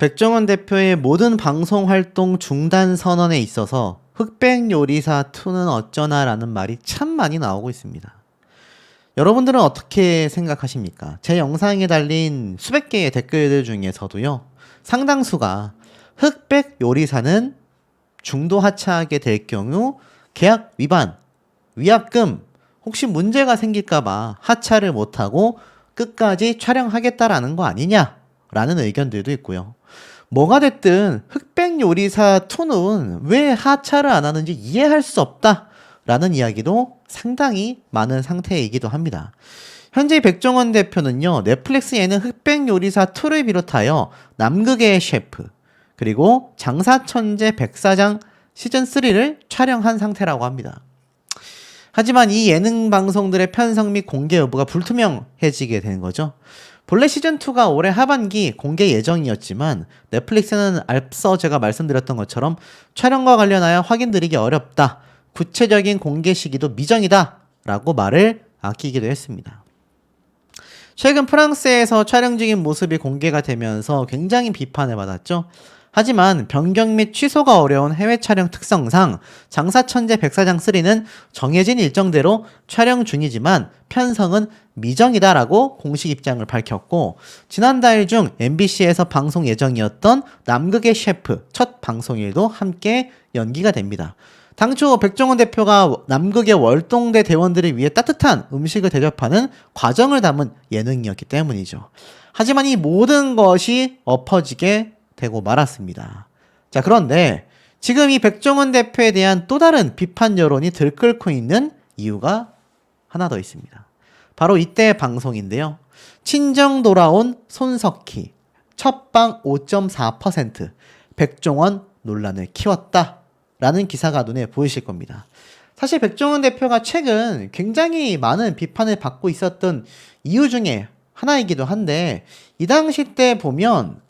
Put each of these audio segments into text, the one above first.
백종원 대표의 모든 방송 활동 중단 선언에 있어서 흑백요리사2는 어쩌나라는 말이 참 많이 나오고 있습니다. 여러분들은 어떻게 생각하십니까? 제 영상에 달린 수백 개의 댓글들 중에서도요, 상당수가 흑백요리사는 중도 하차하게 될 경우 계약 위반, 위약금, 혹시 문제가 생길까봐 하차를 못하고 끝까지 촬영하겠다라는 거 아니냐라는 의견들도 있고요. 뭐가 됐든 흑백요리사2는 왜 하차를 안 하는지 이해할 수 없다라는 이야기도 상당히 많은 상태이기도 합니다. 현재 백종원 대표는요, 넷플릭스 예능 흑백요리사2를 비롯하여 남극의 셰프, 그리고 장사천재 백사장 시즌3를 촬영한 상태라고 합니다. 하지만 이 예능 방송들의 편성 및 공개 여부가 불투명해지게 된 거죠. 본래 시즌2가 올해 하반기 공개 예정이었지만 넷플릭스는 앞서 제가 말씀드렸던 것처럼 촬영과 관련하여 확인드리기 어렵다, 구체적인 공개 시기도 미정이다 라고 말을 아끼기도 했습니다. 최근 프랑스에서 촬영 중인 모습이 공개가 되면서 굉장히 비판을 받았죠. 하지만 변경 및 취소가 어려운 해외 촬영 특성상 장사천재 백사장3는 정해진 일정대로 촬영 중이지만 편성은 미정이다라고 공식 입장을 밝혔고, 지난달 중 MBC에서 방송 예정이었던 남극의 셰프 첫 방송일도 함께 연기가 됩니다. 당초 백종원 대표가 남극의 월동대 대원들을 위해 따뜻한 음식을 대접하는 과정을 담은 예능이었기 때문이죠. 하지만 이 모든 것이 엎어지게 되고 말았습니다. 자, 그런데 지금 이 백종원 대표에 대한 또 다른 비판 여론이 들끓고 있는 이유가 하나 더 있습니다. 바로 이때 방송인데요. 친정 돌아온 손석희, 첫방 5.4%, 백종원 논란을 키웠다 라는 기사가 눈에 보이실 겁니다. 사실 백종원 대표가 최근 굉장히 많은 비판을 받고 있었던 이유 중에 하나이기도 한데, 이 당시 때 보면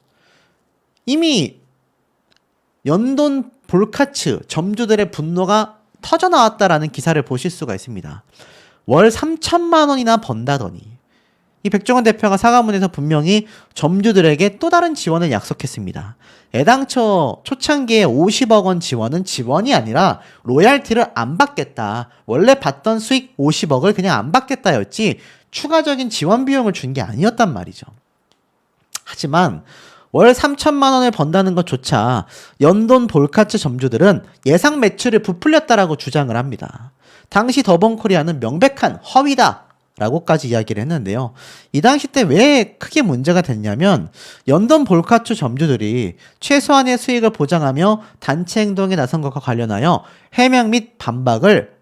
이미 연돈 볼카츠 점주들의 분노가 터져나왔다라는 기사를 보실 수가 있습니다. 월 3천만 원이나 번다더니 이 백종원 대표가 사과문에서 분명히 점주들에게 또 다른 지원을 약속했습니다. 애당초 초창기에 50억 원 지원은 지원이 아니라 로얄티를 안 받겠다, 원래 받던 수익 50억을 그냥 안 받겠다였지 추가적인 지원 비용을 준 게 아니었단 말이죠. 하지만 월 3천만 원을 번다는 것조차 연돈 볼카츠 점주들은 예상 매출을 부풀렸다라고 주장을 합니다. 당시 더본코리아는 명백한 허위다 라고까지 이야기를 했는데요. 이 당시 때 왜 크게 문제가 됐냐면, 연돈 볼카츠 점주들이 최소한의 수익을 보장하며 단체 행동에 나선 것과 관련하여 해명 및 반박을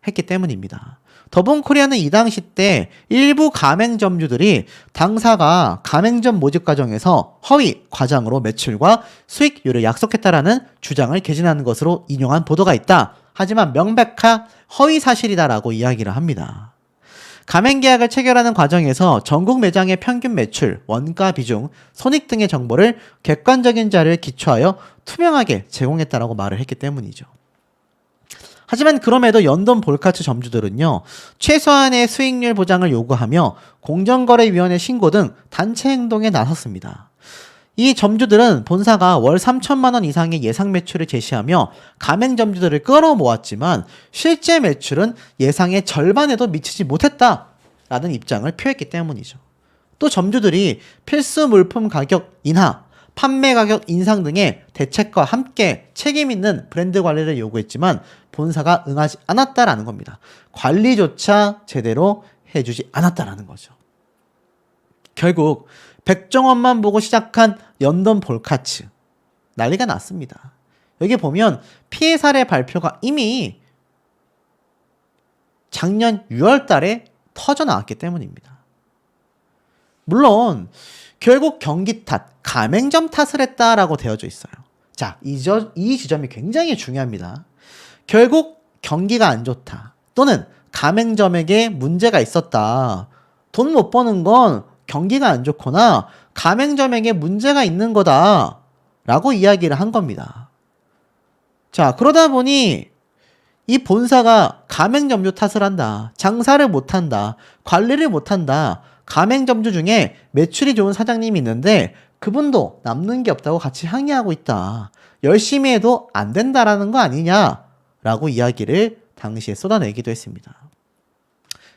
했기 때문입니다. 더본코리아는 이 당시 때 일부 가맹점주들이 당사가 가맹점 모집 과정에서 허위 과장으로 매출과 수익률을 약속했다라는 주장을 개진하는 것으로 인용한 보도가 있다. 하지만 명백한 허위 사실이다라고 이야기를 합니다. 가맹계약을 체결하는 과정에서 전국 매장의 평균 매출, 원가 비중, 손익 등의 정보를 객관적인 자료에 기초하여 투명하게 제공했다라고 말을 했기 때문이죠. 하지만 그럼에도 연돈 볼카츠 점주들은요, 최소한의 수익률 보장을 요구하며 공정거래위원회 신고 등 단체 행동에 나섰습니다. 이 점주들은 본사가 월 3천만 원 이상의 예상 매출을 제시하며 가맹점주들을 끌어모았지만 실제 매출은 예상의 절반에도 미치지 못했다라는 입장을 표했기 때문이죠. 또 점주들이 필수 물품 가격 인하, 판매 가격 인상 등의 대책과 함께 책임 있는 브랜드 관리를 요구했지만 본사가 응하지 않았다라는 겁니다. 관리조차 제대로 해주지 않았다라는 거죠. 결국 백종원만 보고 시작한 연돈 볼카츠, 난리가 났습니다. 여기 보면 피해 사례 발표가 이미 작년 6월 달에 터져나왔기 때문입니다. 물론 결국 경기 탓, 가맹점 탓을 했다라고 되어져 있어요. 자, 이 지점이 굉장히 중요합니다. 결국 경기가 안 좋다, 또는 가맹점에게 문제가 있었다, 돈 못 버는 건 경기가 안 좋거나 가맹점에게 문제가 있는 거다 라고 이야기를 한 겁니다. 자, 그러다 보니 이 본사가 가맹점주 탓을 한다, 장사를 못한다, 관리를 못한다, 가맹점주 중에 매출이 좋은 사장님이 있는데 그분도 남는 게 없다고 같이 항의하고 있다. 열심히 해도 안 된다라는 거 아니냐라고 이야기를 당시에 쏟아내기도 했습니다.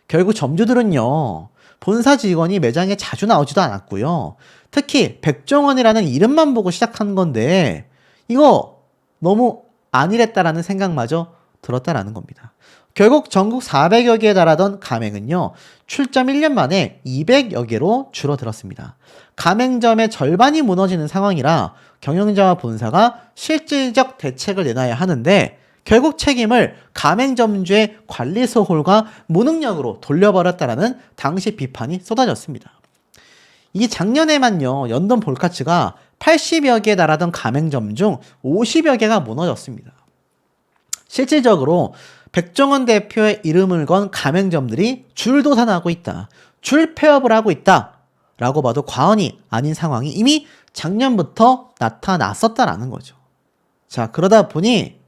결국 점주들은요, 본사 직원이 매장에 자주 나오지도 않았고요. 특히 백종원이라는 이름만 보고 시작한 건데 이거 너무 안일했다라는 생각마저 들었다라는 겁니다. 결국 전국 400여 개에 달하던 가맹은요, 출점 1년 만에 200여 개로 줄어들었습니다. 가맹점의 절반이 무너지는 상황이라 경영자와 본사가 실질적 대책을 내놔야 하는데 결국 책임을 가맹점주의 관리 소홀과 무능력으로 돌려버렸다라는 당시 비판이 쏟아졌습니다. 이 작년에만요, 연돈 볼카츠가 80여 개에 달하던 가맹점 중 50여 개가 무너졌습니다. 실질적으로 백종원 대표의 이름을 건 가맹점들이 줄도산하고 있다, 줄 폐업을 하고 있다 라고 봐도 과언이 아닌 상황이 이미 작년부터 나타났었다라는 거죠. 자, 그러다 보니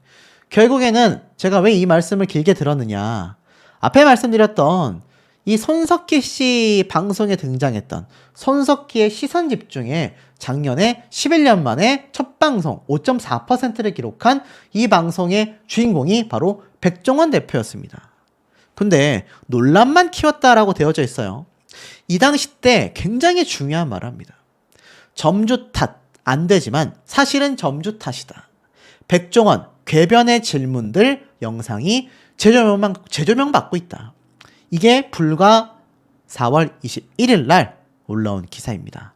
결국에는 제가 왜 이 말씀을 길게 들었느냐, 앞에 말씀드렸던 이 손석희 씨 방송에 등장했던 손석희의 시선 집중에 작년에 11년 만에 첫 방송 5.4%를 기록한 이 방송의 주인공이 바로 백종원 대표였습니다. 근데 논란만 키웠다라고 되어져 있어요. 이 당시 때 굉장히 중요한 말을 합니다. 점주 탓 안 되지만 사실은 점주 탓이다. 백종원 궤변의 질문들 영상이 재조명 받고 있다. 이게 불과 4월 21일 날 올라온 기사입니다.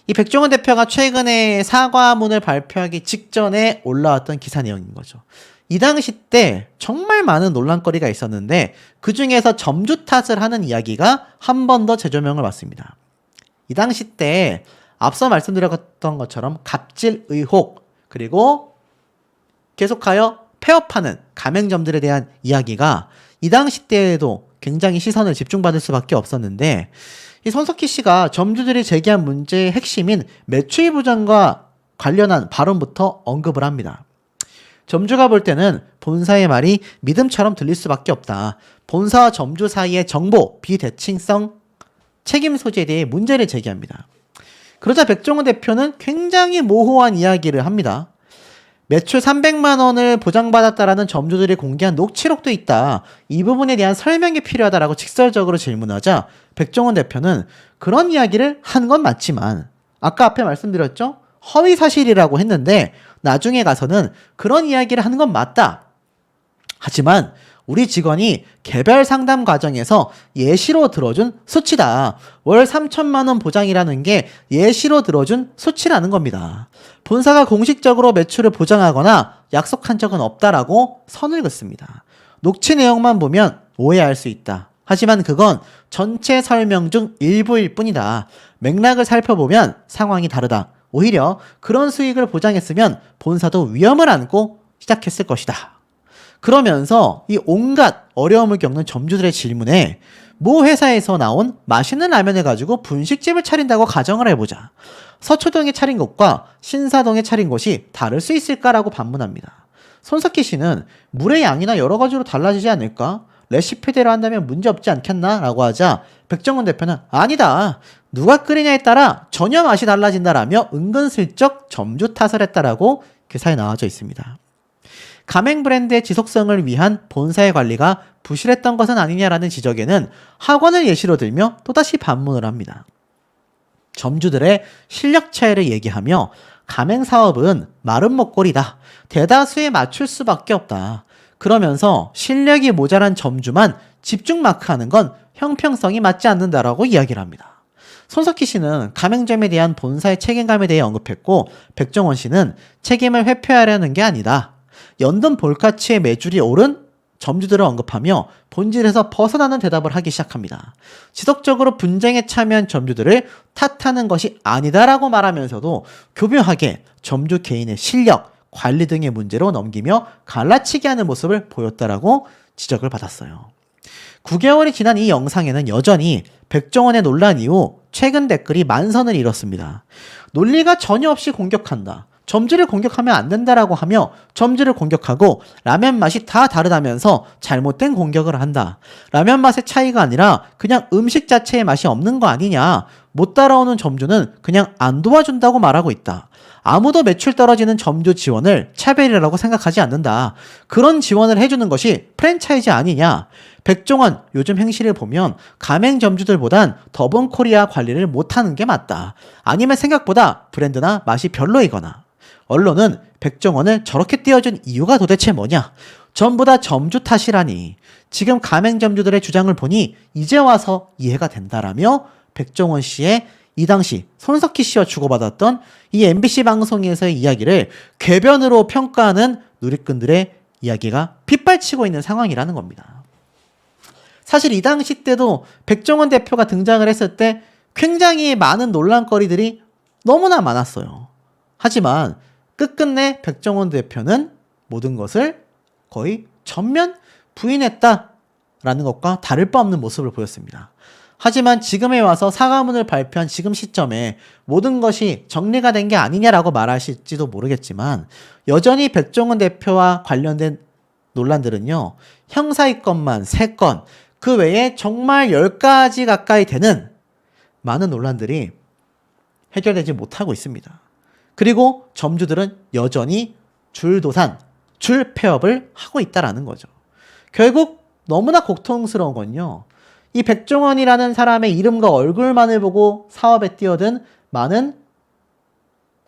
이 백종원 대표가 최근에 사과문을 발표하기 직전에 올라왔던 기사 내용인 거죠. 이 당시 때 정말 많은 논란거리가 있었는데 그 중에서 점주 탓을 하는 이야기가 한 번 더 재조명을 받습니다. 이 당시 때 앞서 말씀드렸던 것처럼 갑질 의혹, 그리고 계속하여 폐업하는 가맹점들에 대한 이야기가 이 당시 때에도 굉장히 시선을 집중받을 수밖에 없었는데, 이 손석희 씨가 점주들이 제기한 문제의 핵심인 매출 부정과 관련한 발언부터 언급을 합니다. 점주가 볼 때는 본사의 말이 믿음처럼 들릴 수밖에 없다. 본사와 점주 사이의 정보 비대칭성 책임 소재에 대해 문제를 제기합니다. 그러자 백종원 대표는 굉장히 모호한 이야기를 합니다. 매출 300만 원을 보장받았다라는 점주들이 공개한 녹취록도 있다. 이 부분에 대한 설명이 필요하다라고 직설적으로 질문하자 백종원 대표는 그런 이야기를 한 건 맞지만 아까 앞에 말씀드렸죠? 허위 사실이라고 했는데 나중에 가서는 그런 이야기를 하는 건 맞다. 하지만 우리 직원이 개별 상담 과정에서 예시로 들어준 수치다. 월 3천만 원 보장이라는 게 예시로 들어준 수치라는 겁니다. 본사가 공식적으로 매출을 보장하거나 약속한 적은 없다라고 선을 긋습니다. 녹취 내용만 보면 오해할 수 있다. 하지만 그건 전체 설명 중 일부일 뿐이다. 맥락을 살펴보면 상황이 다르다. 오히려 그런 수익을 보장했으면 본사도 위험을 안고 시작했을 것이다. 그러면서 이 온갖 어려움을 겪는 점주들의 질문에 모 회사에서 나온 맛있는 라면을 가지고 분식집을 차린다고 가정을 해보자. 서초동에 차린 곳과 신사동에 차린 곳이 다를 수 있을까라고 반문합니다. 손석희 씨는 물의 양이나 여러 가지로 달라지지 않을까? 레시피대로 한다면 문제없지 않겠나? 라고 하자 백종원 대표는 아니다. 누가 끓이냐에 따라 전혀 맛이 달라진다라며 은근슬쩍 점주 탓을 했다라고 기사에 나와져 있습니다. 가맹 브랜드의 지속성을 위한 본사의 관리가 부실했던 것은 아니냐라는 지적에는 학원을 예시로 들며 또다시 반문을 합니다. 점주들의 실력 차이를 얘기하며 가맹 사업은 마른 먹거리다. 대다수에 맞출 수밖에 없다. 그러면서 실력이 모자란 점주만 집중 마크하는 건 형평성이 맞지 않는다라고 이야기를 합니다. 손석희 씨는 가맹점에 대한 본사의 책임감에 대해 언급했고 백종원 씨는 책임을 회피하려는 게 아니다. 연돈 볼카치의 매출이 오른 점주들을 언급하며 본질에서 벗어나는 대답을 하기 시작합니다. 지속적으로 분쟁에 참여한 점주들을 탓하는 것이 아니다라고 말하면서도 교묘하게 점주 개인의 실력, 관리 등의 문제로 넘기며 갈라치기 하는 모습을 보였다라고 지적을 받았어요. 9개월이 지난 이 영상에는 여전히 백종원의 논란 이후 최근 댓글이 만선을 이뤘습니다. 논리가 전혀 없이 공격한다. 점주를 공격하면 안 된다라고 하며 점주를 공격하고 라면 맛이 다 다르다면서 잘못된 공격을 한다. 라면 맛의 차이가 아니라 그냥 음식 자체의 맛이 없는 거 아니냐. 못 따라오는 점주는 그냥 안 도와준다고 말하고 있다. 아무도 매출 떨어지는 점주 지원을 차별이라고 생각하지 않는다. 그런 지원을 해주는 것이 프랜차이즈 아니냐. 백종원 요즘 행실을 보면 가맹점주들보단 더본코리아 관리를 못하는 게 맞다. 아니면 생각보다 브랜드나 맛이 별로이거나. 언론은 백종원을 저렇게 띄워준 이유가 도대체 뭐냐? 전부 다 점주 탓이라니. 지금 가맹점주들의 주장을 보니 이제 와서 이해가 된다라며 백종원 씨의 이 당시 손석희 씨와 주고받았던 이 MBC 방송에서의 이야기를 궤변으로 평가하는 누리꾼들의 이야기가 빗발치고 있는 상황이라는 겁니다. 사실 이 당시 때도 백종원 대표가 등장을 했을 때 굉장히 많은 논란거리들이 너무나 많았어요. 하지만 끝끝내 백종원 대표는 모든 것을 거의 전면 부인했다라는 것과 다를 바 없는 모습을 보였습니다. 하지만 지금에 와서 사과문을 발표한 지금 시점에 모든 것이 정리가 된 게 아니냐라고 말하실지도 모르겠지만 여전히 백종원 대표와 관련된 논란들은요. 형사의 건만 3건, 그 외에 정말 10가지 가까이 되는 많은 논란들이 해결되지 못하고 있습니다. 그리고 점주들은 여전히 줄도산, 줄폐업을 하고 있다라는 거죠. 결국 너무나 고통스러운 건요. 이 백종원이라는 사람의 이름과 얼굴만을 보고 사업에 뛰어든 많은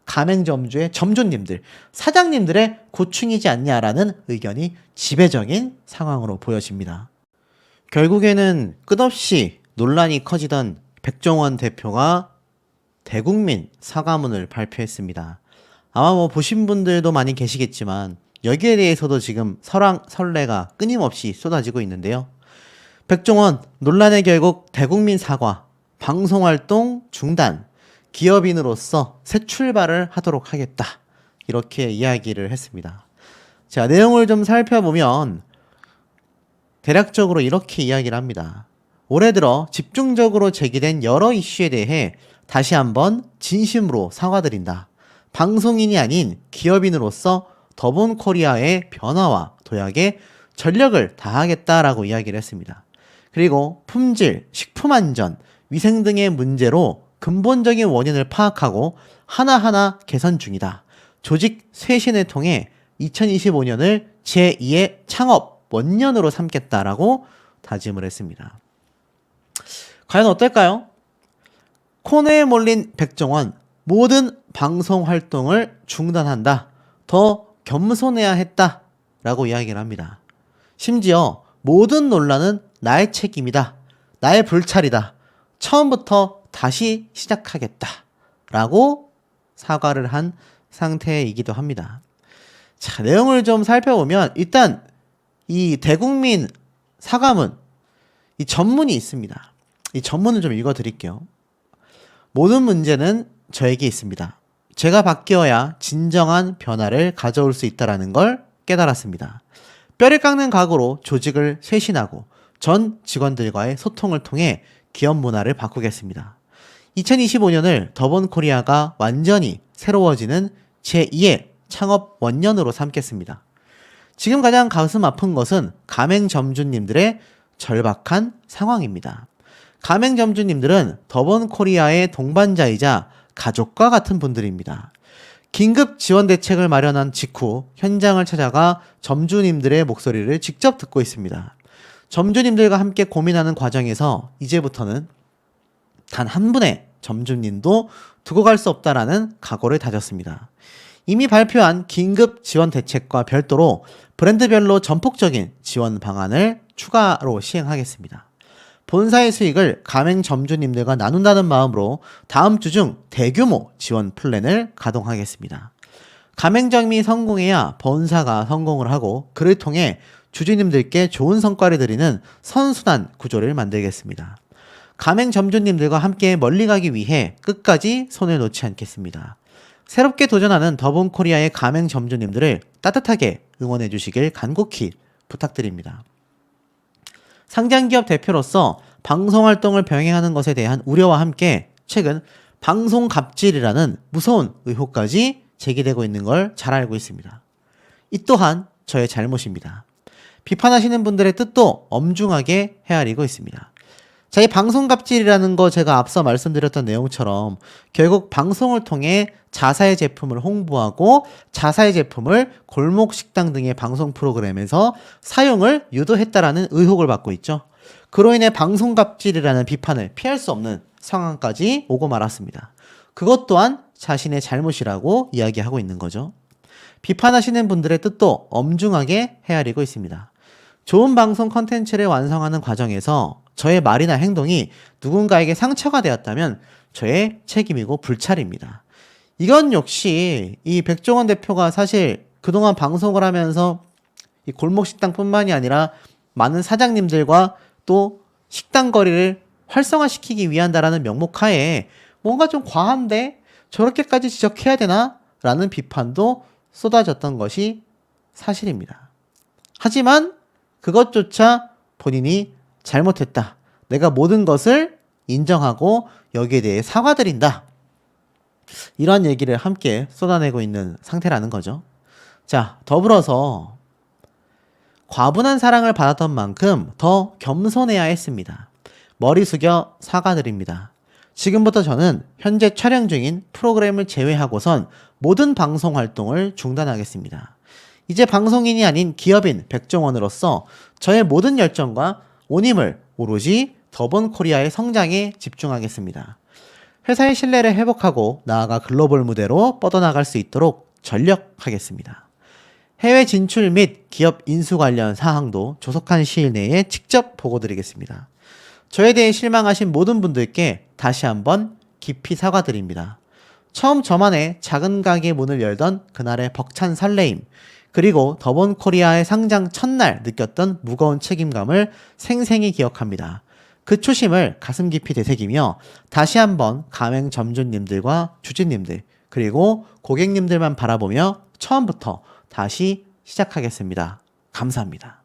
가맹점주의 점주님들, 사장님들의 고충이지 않냐라는 의견이 지배적인 상황으로 보여집니다. 결국에는 끝없이 논란이 커지던 백종원 대표가 대국민 사과문을 발표했습니다. 아마 보신 분들도 많이 계시겠지만 여기에 대해서도 지금 설레가 끊임없이 쏟아지고 있는데요. 백종원 논란의 결국 대국민 사과, 방송활동 중단, 기업인으로서 새 출발을 하도록 하겠다. 이렇게 이야기를 했습니다. 자, 내용을 좀 살펴보면 대략적으로 이렇게 이야기를 합니다. 올해 들어 집중적으로 제기된 여러 이슈에 대해 다시 한번 진심으로 사과드린다. 방송인이 아닌 기업인으로서 더본코리아의 변화와 도약에 전력을 다하겠다라고 이야기를 했습니다. 그리고 품질, 식품안전, 위생 등의 문제로 근본적인 원인을 파악하고 하나하나 개선 중이다. 조직 쇄신을 통해 2025년을 제2의 창업 원년으로 삼겠다라고 다짐을 했습니다. 과연 어떨까요? 코너에 몰린 백종원, 모든 방송 활동을 중단한다. 더 겸손해야 했다. 라고 이야기를 합니다. 심지어 모든 논란은 나의 책임이다. 나의 불찰이다. 처음부터 다시 시작하겠다. 라고 사과를 한 상태이기도 합니다. 자, 내용을 좀 살펴보면 일단 이 대국민 사과문, 이 전문이 있습니다. 이 전문을 좀 읽어드릴게요. 모든 문제는 저에게 있습니다. 제가 바뀌어야 진정한 변화를 가져올 수 있다는 걸 깨달았습니다. 뼈를 깎는 각오로 조직을 쇄신하고 전 직원들과의 소통을 통해 기업 문화를 바꾸겠습니다. 2025년을 더본코리아가 완전히 새로워지는 제2의 창업 원년으로 삼겠습니다. 지금 가장 가슴 아픈 것은 가맹점주님들의 절박한 상황입니다. 가맹점주님들은 더본코리아의 동반자이자 가족과 같은 분들입니다. 긴급 지원 대책을 마련한 직후 현장을 찾아가 점주님들의 목소리를 직접 듣고 있습니다. 점주님들과 함께 고민하는 과정에서 이제부터는 단 한 분의 점주님도 두고 갈 수 없다라는 각오를 다졌습니다. 이미 발표한 긴급 지원 대책과 별도로 브랜드별로 전폭적인 지원 방안을 추가로 시행하겠습니다. 본사의 수익을 가맹 점주님들과 나눈다는 마음으로 다음 주 중 대규모 지원 플랜을 가동하겠습니다. 가맹점이 성공해야 본사가 성공을 하고 그를 통해 주주님들께 좋은 성과를 드리는 선순환 구조를 만들겠습니다. 가맹 점주님들과 함께 멀리 가기 위해 끝까지 손을 놓지 않겠습니다. 새롭게 도전하는 더본코리아의 가맹 점주님들을 따뜻하게 응원해 주시길 간곡히 부탁드립니다. 상장기업 대표로서 방송활동을 병행하는 것에 대한 우려와 함께 최근 방송갑질이라는 무서운 의혹까지 제기되고 있는 걸 잘 알고 있습니다. 이 또한 저의 잘못입니다. 비판하시는 분들의 뜻도 엄중하게 헤아리고 있습니다. 자, 이 방송갑질이라는 거 제가 앞서 말씀드렸던 내용처럼 결국 방송을 통해 자사의 제품을 홍보하고 자사의 제품을 골목 식당 등의 방송 프로그램에서 사용을 유도했다라는 의혹을 받고 있죠. 그로 인해 방송갑질이라는 비판을 피할 수 없는 상황까지 오고 말았습니다. 그것 또한 자신의 잘못이라고 이야기하고 있는 거죠. 비판하시는 분들의 뜻도 엄중하게 헤아리고 있습니다. 좋은 방송 컨텐츠를 완성하는 과정에서 저의 말이나 행동이 누군가에게 상처가 되었다면 저의 책임이고 불찰입니다. 이건 역시 이 백종원 대표가 사실 그동안 방송을 하면서 이 골목식당뿐만이 아니라 많은 사장님들과 또 식당 거리를 활성화시키기 위한다라는 명목하에 뭔가 좀 과한데 저렇게까지 지적해야 되나? 라는 비판도 쏟아졌던 것이 사실입니다. 하지만 그것조차 본인이 잘못했다. 내가 모든 것을 인정하고 여기에 대해 사과드린다. 이런 얘기를 함께 쏟아내고 있는 상태라는 거죠. 자, 더불어서 과분한 사랑을 받았던 만큼 더 겸손해야 했습니다. 머리 숙여 사과드립니다. 지금부터 저는 현재 촬영 중인 프로그램을 제외하고선 모든 방송 활동을 중단하겠습니다. 이제 방송인이 아닌 기업인 백종원으로서 저의 모든 열정과 온 힘을 오로지 더본코리아의 성장에 집중하겠습니다. 회사의 신뢰를 회복하고 나아가 글로벌 무대로 뻗어나갈 수 있도록 전력하겠습니다. 해외 진출 및 기업 인수 관련 사항도 조속한 시일 내에 직접 보고드리겠습니다. 저에 대해 실망하신 모든 분들께 다시 한번 깊이 사과드립니다. 처음 저만의 작은 가게 문을 열던 그날의 벅찬 설레임, 그리고 더본코리아의 상장 첫날 느꼈던 무거운 책임감을 생생히 기억합니다. 그 초심을 가슴 깊이 되새기며 다시 한번 가맹점주님들과 주주님들 그리고 고객님들만 바라보며 처음부터 다시 시작하겠습니다. 감사합니다.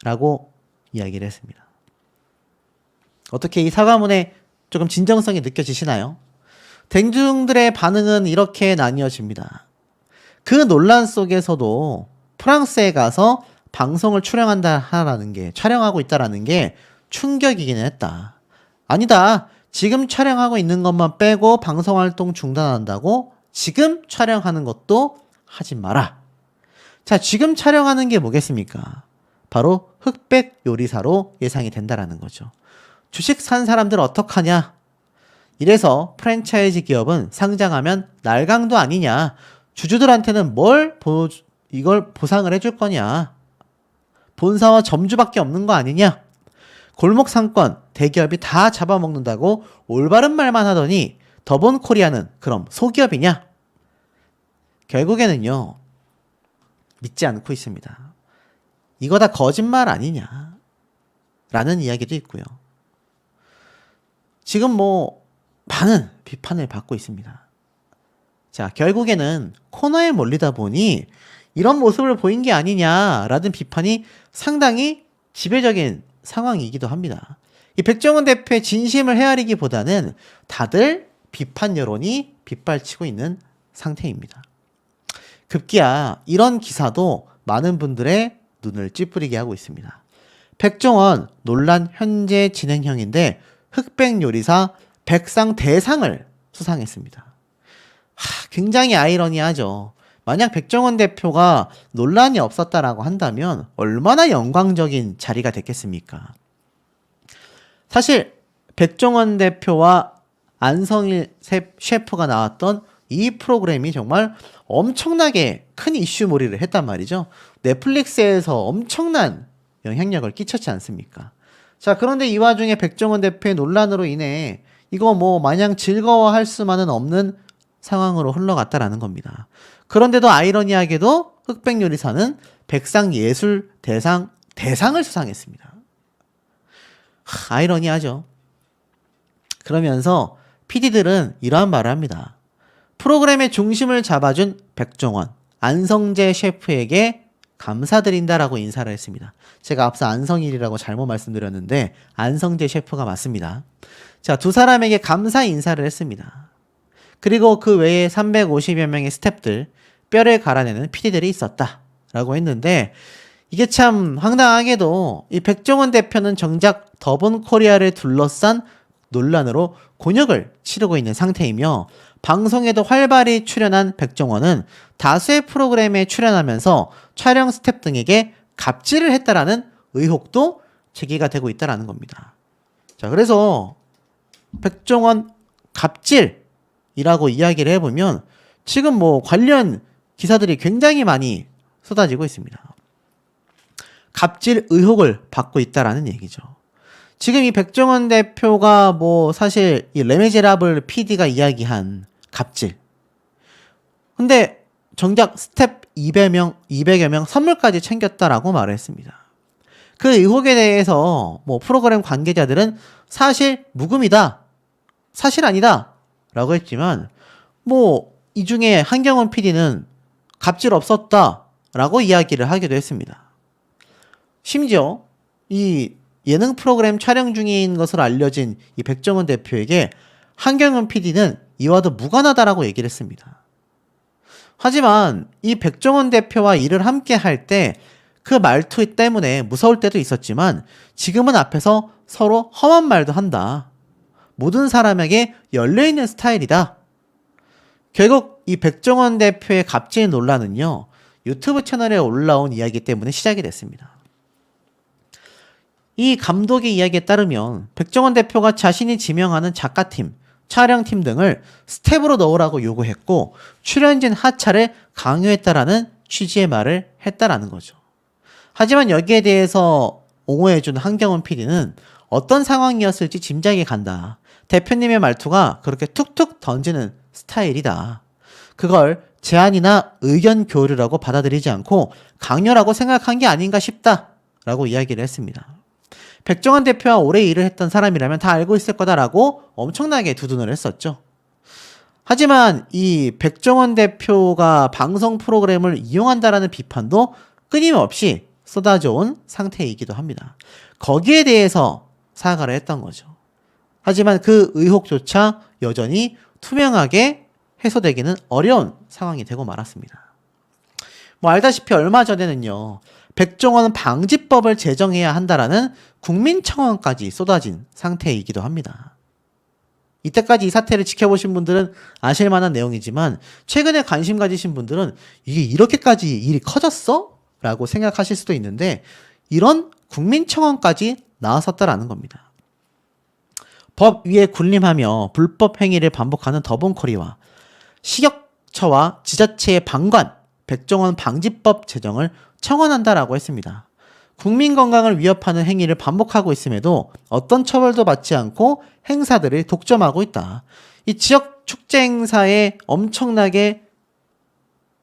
라고 이야기를 했습니다. 어떻게 이 사과문에 조금 진정성이 느껴지시나요? 대중들의 반응은 이렇게 나뉘어집니다. 그 논란 속에서도 프랑스에 가서 방송을 촬영하고 있다라는 게 충격이기는 했다. 아니다. 지금 촬영하고 있는 것만 빼고 방송 활동 중단한다고? 지금 촬영하는 것도 하지 마라. 자, 지금 촬영하는 게 뭐겠습니까? 바로 흑백 요리사로 예상이 된다라는 거죠. 주식 산 사람들 어떡하냐? 이래서 프랜차이즈 기업은 상장하면 날강도 아니냐? 주주들한테는 이걸 보상을 해줄 거냐? 본사와 점주밖에 없는 거 아니냐? 골목 상권 대기업이 다 잡아먹는다고 올바른 말만 하더니 더본코리아는 그럼 소기업이냐? 결국에는요, 믿지 않고 있습니다. 이거 다 거짓말 아니냐? 라는 이야기도 있고요. 지금 많은 비판을 받고 있습니다. 자, 결국에는 코너에 몰리다 보니 이런 모습을 보인 게 아니냐라는 비판이 상당히 지배적인 상황이기도 합니다. 이 백종원 대표의 진심을 헤아리기보다는 다들 비판 여론이 빗발치고 있는 상태입니다. 급기야 이런 기사도 많은 분들의 눈을 찌푸리게 하고 있습니다. 백종원 논란 현재 진행형인데 흑백 요리사 백상 대상을 수상했습니다. 굉장히 아이러니하죠. 만약 백종원 대표가 논란이 없었다라고 한다면 얼마나 영광적인 자리가 됐겠습니까? 사실 백종원 대표와 안성일 셰프가 나왔던 이 프로그램이 정말 엄청나게 큰 이슈몰이를 했단 말이죠. 넷플릭스에서 엄청난 영향력을 끼쳤지 않습니까? 자, 그런데 이 와중에 백종원 대표의 논란으로 인해 이거 마냥 즐거워할 수만은 없는 상황으로 흘러갔다라는 겁니다. 그런데도 아이러니하게도 흑백 요리사는 백상 예술 대상을 수상했습니다. 아이러니하죠. 그러면서 PD들은 이러한 말을 합니다. 프로그램의 중심을 잡아준 백종원, 안성재 셰프에게 감사드린다라고 인사를 했습니다. 제가 앞서 안성일이라고 잘못 말씀드렸는데 안성재 셰프가 맞습니다. 자, 두 사람에게 감사 인사를 했습니다. 그리고 그 외에 350여 명의 스태프들, 뼈를 갈아내는 PD들이 있었다라고 했는데 이게 참 황당하게도 이 백종원 대표는 정작 더본코리아를 둘러싼 논란으로 곤욕을 치르고 있는 상태이며 방송에도 활발히 출연한 백종원은 다수의 프로그램에 출연하면서 촬영 스태프 등에게 갑질을 했다라는 의혹도 제기가 되고 있다라는 겁니다. 자, 그래서 백종원 갑질이라고 이야기를 해보면 지금 뭐 관련 기사들이 굉장히 많이 쏟아지고 있습니다. 갑질 의혹을 받고 있다라는 얘기죠. 지금 이 백종원 대표가 뭐 사실 이 레미제라블 PD가 이야기한 갑질. 근데 정작 스텝 200여 명 선물까지 챙겼다라고 말을 했습니다. 그 의혹에 대해서 뭐 프로그램 관계자들은 사실 묵음이다. 사실 아니다. 라고 했지만 뭐 이 중에 한경원 PD는 갑질 없었다. 라고 이야기를 하기도 했습니다. 심지어 이 예능 프로그램 촬영 중인 것으로 알려진 이 백종원 대표에게 한경원 PD는 이와도 무관하다라고 얘기를 했습니다. 하지만 이 백종원 대표와 일을 함께 할 때 그 말투 때문에 무서울 때도 있었지만 지금은 앞에서 서로 험한 말도 한다. 모든 사람에게 열려있는 스타일이다. 결국 이 백종원 대표의 갑질 논란은요. 유튜브 채널에 올라온 이야기 때문에 시작이 됐습니다. 이 감독의 이야기에 따르면 백종원 대표가 자신이 지명하는 작가팀, 촬영팀 등을 스텝으로 넣으라고 요구했고 출연진 하차를 강요했다라는 취지의 말을 했다라는 거죠. 하지만 여기에 대해서 옹호해준 한경원 PD는 어떤 상황이었을지 짐작이 간다. 대표님의 말투가 그렇게 툭툭 던지는 스타일이다. 그걸 제안이나 의견 교류라고 받아들이지 않고 강요라고 생각한 게 아닌가 싶다. 라고 이야기를 했습니다. 백종원 대표와 오래 일을 했던 사람이라면 다 알고 있을 거다라고 엄청나게 두둔을 했었죠. 하지만 이 백종원 대표가 방송 프로그램을 이용한다라는 비판도 끊임없이 쏟아져 온 상태이기도 합니다. 거기에 대해서 사과를 했던 거죠. 하지만 그 의혹조차 여전히 투명하게 해소되기는 어려운 상황이 되고 말았습니다. 뭐 알다시피 얼마 전에는요. 백종원 방지법을 제정해야 한다라는 국민청원까지 쏟아진 상태이기도 합니다. 이때까지 이 사태를 지켜보신 분들은 아실 만한 내용이지만 최근에 관심 가지신 분들은 이게 이렇게까지 일이 커졌어? 라고 생각하실 수도 있는데 이런 국민청원까지 나왔었다라는 겁니다. 법 위에 군림하며 불법 행위를 반복하는 더본코리와 식약처와 지자체의 방관, 백종원 방지법 제정을 청원한다라고 했습니다. 국민 건강을 위협하는 행위를 반복하고 있음에도 어떤 처벌도 받지 않고 행사들을 독점하고 있다. 이 지역 축제 행사에 엄청나게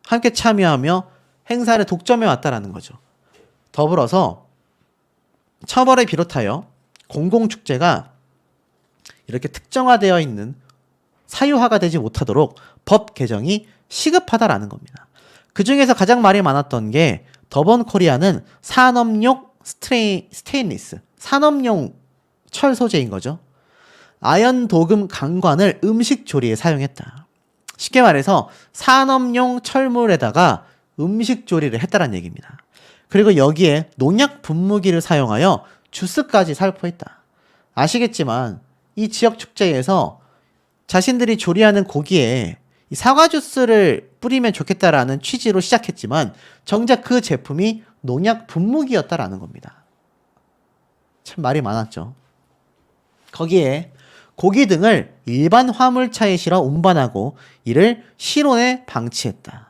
함께 참여하며 행사를 독점해 왔다라는 거죠. 더불어서 처벌을 비롯하여 공공축제가 이렇게 특정화되어 있는 사유화가 되지 못하도록 법 개정이 시급하다라는 겁니다. 그 중에서 가장 말이 많았던 게 더본코리아는 산업용 스테인리스, 산업용 철 소재인 거죠. 아연 도금 강관을 음식 조리에 사용했다. 쉽게 말해서 산업용 철물에다가 음식 조리를 했다는 얘기입니다. 그리고 여기에 농약 분무기를 사용하여 주스까지 살포했다. 아시겠지만 이 지역 축제에서 자신들이 조리하는 고기에 이 사과 주스를 뿌리면 좋겠다라는 취지로 시작했지만 정작 그 제품이 농약 분무기였다라는 겁니다. 참 말이 많았죠. 거기에 고기 등을 일반 화물차에 실어 운반하고 이를 실온에 방치했다.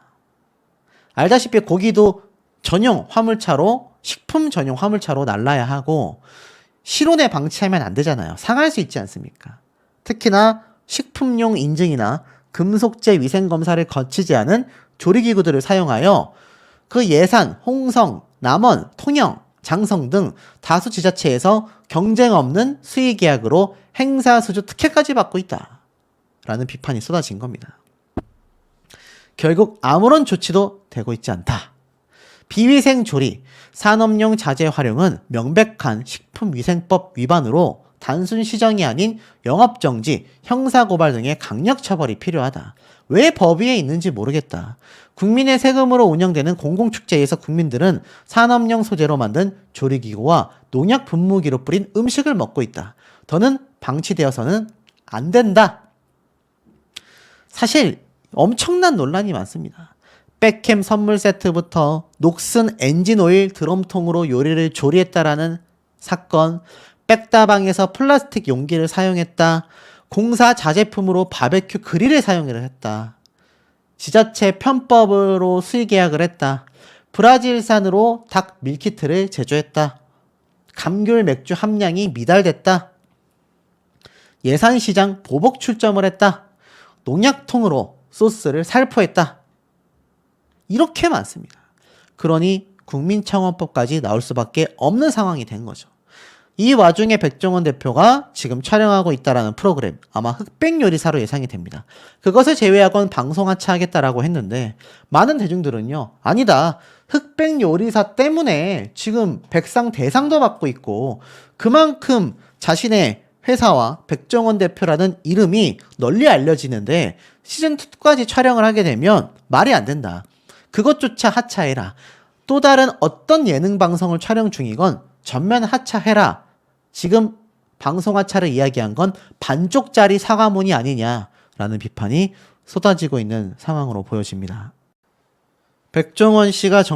알다시피 고기도 전용 화물차로 식품 전용 화물차로 날라야 하고 실온에 방치하면 안 되잖아요. 상할 수 있지 않습니까? 특히나 식품용 인증이나 금속재 위생검사를 거치지 않은 조리기구들을 사용하여 그 예산, 홍성, 남원, 통영, 장성 등 다수 지자체에서 경쟁 없는 수의계약으로 행사 수주 특혜까지 받고 있다. 라는 비판이 쏟아진 겁니다. 결국 아무런 조치도 되고 있지 않다. 비위생 조리, 산업용 자재 활용은 명백한 식품위생법 위반으로 단순 시정이 아닌 영업정지, 형사고발 등의 강력 처벌이 필요하다. 왜 법위에 있는지 모르겠다. 국민의 세금으로 운영되는 공공축제에서 국민들은 산업용 소재로 만든 조리기구와 농약 분무기로 뿌린 음식을 먹고 있다. 더는 방치되어서는 안 된다. 사실 엄청난 논란이 많습니다. 백캠 선물 세트부터 녹슨 엔진오일 드럼통으로 요리를 조리했다라는 사건, 백다방에서 플라스틱 용기를 사용했다, 공사 자재품으로 바베큐 그릴을 사용을 했다, 지자체 편법으로 수의계약을 했다, 브라질산으로 닭 밀키트를 제조했다, 감귤 맥주 함량이 미달됐다, 예산시장 보복 출점을 했다, 농약통으로 소스를 살포했다. 이렇게 많습니다. 그러니 국민청원법까지 나올 수밖에 없는 상황이 된 거죠. 이 와중에 백종원 대표가 지금 촬영하고 있다라는 프로그램, 아마 흑백요리사로 예상이 됩니다. 그것을 제외하고는 방송 하차하겠다라고 했는데, 많은 대중들은요, 아니다, 흑백요리사 때문에 지금 백상 대상도 받고 있고 그만큼 자신의 회사와 백종원 대표라는 이름이 널리 알려지는데 시즌2까지 촬영을 하게 되면 말이 안 된다. 그것조차 하차해라. 또 다른 어떤 예능 방송을 촬영 중이건 전면 하차해라. 지금 방송 하차를 이야기한 건 반쪽짜리 사과문이 아니냐라는 비판이 쏟아지고 있는 상황으로 보여집니다. 백종원 씨가 정말